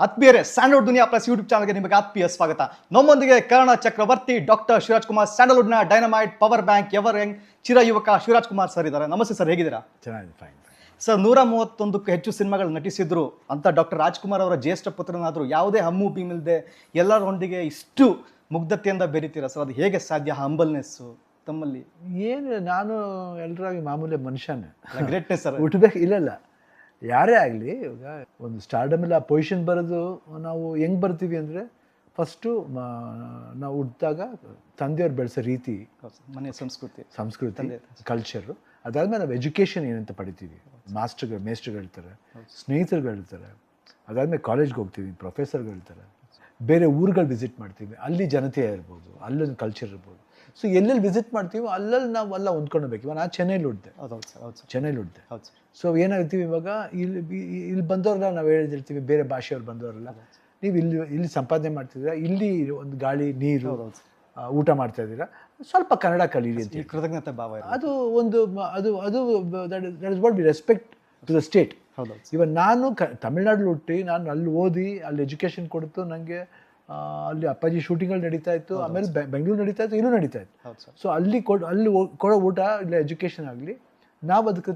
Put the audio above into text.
ಆತ್ಮೀಯರೇ, ಸ್ಯಾಂಡಲ್ವುಡ್ ದುನಿಯಾ plus YouTube ಚಾನಲ್ಗೆ ನಿಮಗೆ ಆತ್ಮೀಯ ಸ್ವಾಗತ. ನಮ್ಮೊಂದಿಗೆ ಕರ್ಣ ಚಕ್ರವರ್ತಿ, ಡಾಕ್ಟರ್ ಶಿವರಾಜ್ ಕುಮಾರ್, ಸ್ಯಾಂಡಲ್ವುಡ್ನ dynamite, power bank, ever young ಚಿರಯುವಕ ಶಿವರಾಜ್ ಕುಮಾರ್ ಸರ್ ಇದ್ದಾರೆ. ನಮಸ್ತೆ ಸರ್, ಹೇಗಿದ್ದೀರಾ? ಚೆನ್ನಾಗಿದೆ, ಫೈನ್. ಸರ್, 131ಕ್ಕೂ ಹೆಚ್ಚು ಸಿನಿಮಾಗಳು ನಟಿಸಿದ್ರು ಅಂತ ಡಾಕ್ಟರ್ ರಾಜ್ಕುಮಾರ್ ಅವರ ಜ್ಯೇಷ್ಠ ಪುತ್ರನಾದರೂ ಯಾವುದೇ ಹಮ್ಮು ಬೀಮಿಲ್ಲದೆ ಎಲ್ಲರೊಂದಿಗೆ ಇಷ್ಟು ಮುಗ್ಧತೆಯಿಂದ ಬೆರೀತೀರಾ ಸರ್? ಅದು ಹೇಗೆ ಸಾಧ್ಯ? ಹಂಬಲ್ನೆಸ್ಸು ತಮ್ಮಲ್ಲಿ ಏನು, ನಾನು ಎಲ್ಲರಾಗಿ ಮಾಮೂಲಿ ಮನುಷ್ಯನೇ. Greatness sir. ಹುಟ್ಟಬೇಕು ಇಲ್ಲ ಯಾರೇ ಆಗಲಿ, ಇವಾಗ ಒಂದು ಸ್ಟಾರ್ಡಮಲ್ಲಿ ಆ ಪೊಸಿಷನ್ ಬರೋದು ನಾವು ಹೆಂಗೆ ಬರ್ತೀವಿ ಅಂದರೆ, ಫಸ್ಟು ನಾವು ಹುಟ್ಟಿದಾಗ ತಂದೆಯವ್ರು ಬೆಳೆಸೋ ರೀತಿ, ಮನೆಯ ಸಂಸ್ಕೃತಿ, ಕಲ್ಚರು. ಅದಾದಮೇಲೆ ನಾವು ಎಜುಕೇಷನ್ ಏನಂತ ಪಡಿತೀವಿ, ಮೇಸ್ಟ್ರುಗಳಿರ್ತಾರೆ, ಸ್ನೇಹಿತರುಗಳಿರ್ತಾರೆ. ಅದಾದಮೇಲೆ ಕಾಲೇಜ್ಗೆ ಹೋಗ್ತೀವಿ, ಪ್ರೊಫೆಸರ್ಗಳಿರ್ತಾರೆ, ಬೇರೆ ಊರುಗಳು ವಿಸಿಟ್ ಮಾಡ್ತೀವಿ, ಅಲ್ಲಿ ಜನತೆ ಇರ್ಬೋದು, ಅಲ್ಲೊಂದು ಕಲ್ಚರ್ ಇರ್ಬೋದು. ಸೊ ಎಲ್ಲೆಲ್ಲಿ ವಿಸಿಟ್ ಮಾಡ್ತೀವೋ ಅಲ್ಲಲ್ಲಿ ನಾವು ಎಲ್ಲ ಹೊಂದ್ಕೊಳ್ಬೇಕು. ಇವಾಗ ನಾನು ಚೆನ್ನೈಲಿ ಹುಟ್ಟಿದೆ. ಚೆನ್ನೈಲಿ ಹುಟ್ಟಿದೆ. ಸೊ ಏನಾಗ್ತೀವಿ, ಇವಾಗ ಇಲ್ಲಿ ಬಂದವ್ರಲ್ಲ ನಾವು ಹೇಳಿರ್ತೀವಿ, ಬೇರೆ ಭಾಷೆಯವ್ರು ಬಂದವರಲ್ಲ, ನೀವು ಇಲ್ಲಿ ಸಂಪಾದನೆ ಮಾಡ್ತಿದ್ದೀರಾ, ಇಲ್ಲಿ ಒಂದು ಗಾಳಿ ನೀರು ಊಟ ಮಾಡ್ತಾ ಇದ್ದೀರಾ, ಸ್ವಲ್ಪ ಕನ್ನಡ ಕಲೀರಿ ಅಂತ ಕೃತಜ್ಞತೆ ಭಾವ. ಅದು ಒಂದು ಅದು that is what we respect to the state. ಇವಾಗ ನಾನು ತಮಿಳ್ನಾಡಲ್ಲಿ ಹುಟ್ಟಿ, ನಾನು ಅಲ್ಲಿ ಓದಿ, ಅಲ್ಲಿ ಎಜುಕೇಷನ್ ಕೊಡ್ತು ನನಗೆ. ಅಲ್ಲಿ ಅಪ್ಪಾಜಿ ಶೂಟಿಂಗ್ಗಳು ನಡೀತಾ ಇತ್ತು, ಆಮೇಲೆ ಬೆಂಗಳೂರು ನಡೀತಾ ಇತ್ತು, ಇಲ್ಲೂ ನಡೀತಾ ಇತ್ತು. ಸೊ ಅಲ್ಲಿ ಕೊಡೋ ಊಟ, ಇಲ್ಲ ಎಜುಕೇಷನ್ ಆಗಲಿ, ನಾವು ಅದಕ್ಕೆ